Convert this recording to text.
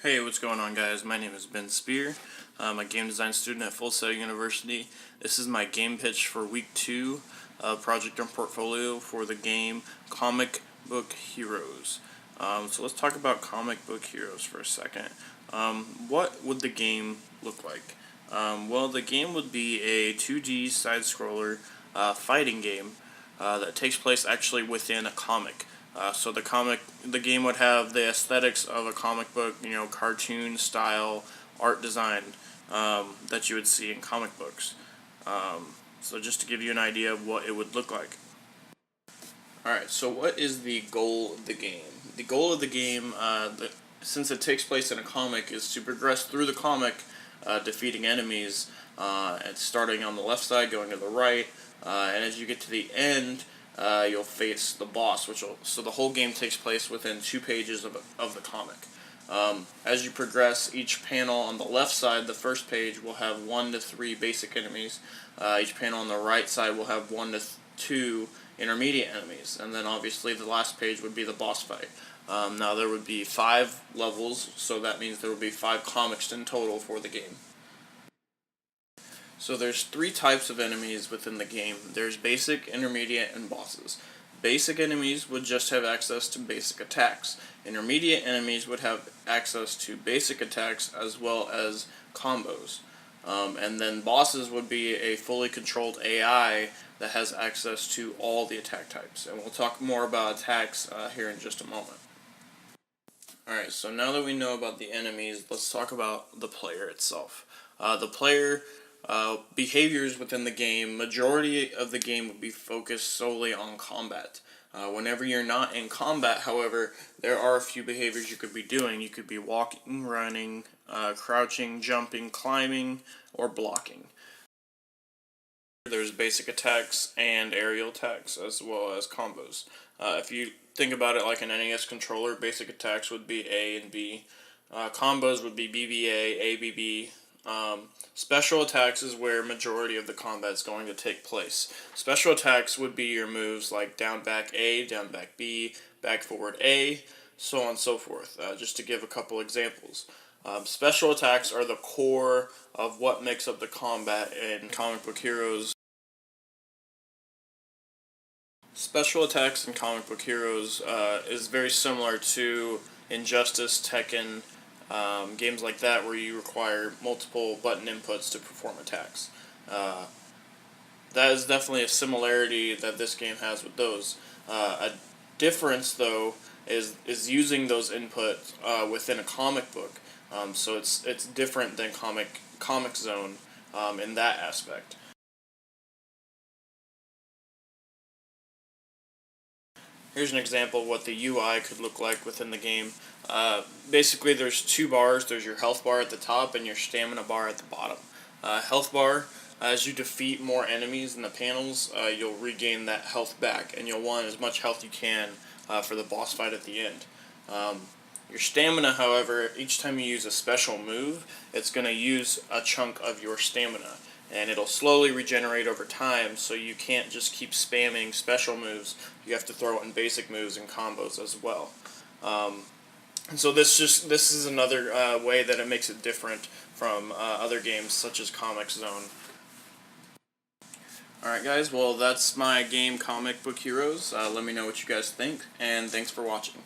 Hey, what's going on, guys? My name is Ben Speer. I'm a game design student at Full Sail University. This is my game pitch for week 2 of Project and Portfolio for the game Comic Book Heroes. So let's talk about Comic Book Heroes for a second. What would the game look like? Well, the game would be a 2D side-scroller fighting game that takes place actually within a comic. So the game would have the aesthetics of a comic book, cartoon style art design that you would see in comic books. So just to give you an idea of what it would look like. Alright, so what is the goal of the game? The goal of the game, since it takes place in a comic, is to progress through the comic, defeating enemies, and starting on the left side, going to the right, and as you get to the end, you'll face the boss, so the whole game takes place within 2 pages of the comic. As you progress, each panel on the left side, the first page, will have 1 to 3 basic enemies. Each panel on the right side will have 1 to 2 intermediate enemies, and then obviously the last page would be the boss fight. Now there would be 5 levels, so that means there would be 5 comics in total for the game. So there's 3 types of enemies within the game. There's basic, intermediate, and bosses. Basic enemies would just have access to basic attacks. Intermediate enemies would have access to basic attacks as well as combos. And then bosses would be a fully controlled AI that has access to all the attack types. And we'll talk more about attacks here in just a moment. Alright, so now that we know about the enemies, let's talk about the player itself. The player behaviors within the game, majority of the game would be focused solely on combat. Whenever you're not in combat, however, there are a few behaviors you could be doing. You could be walking, running, crouching, jumping, climbing, or blocking. There's basic attacks and aerial attacks as well as combos. If you think about it like an NES controller, basic attacks would be A and B. Combos would be BBA, ABB. Special attacks is where majority of the combat is going to take place. Special attacks would be your moves like down back A, down back B, back forward A, so on and so forth, just to give a couple examples. Special attacks are the core of what makes up the combat in Comic Book Heroes. Special attacks in Comic Book Heroes is very similar to Injustice, Tekken, games like that where you require multiple button inputs to perform attacks. That is definitely a similarity that this game has with those. A difference, though, is using those inputs within a comic book. So it's different than Comic Zone in that aspect. Here's an example of what the UI could look like within the game. Basically, there's 2 bars. There's your health bar at the top and your stamina bar at the bottom. Health bar, as you defeat more enemies in the panels, you'll regain that health back, and you'll want as much health you can for the boss fight at the end. Your stamina, however, each time you use a special move, it's going to use a chunk of your stamina. And it'll slowly regenerate over time, so you can't just keep spamming special moves. You have to throw in basic moves and combos as well. And so this is another way that it makes it different from other games such as Comic Zone. Alright guys, well that's my game Comic Book Heroes. Let me know what you guys think, and thanks for watching.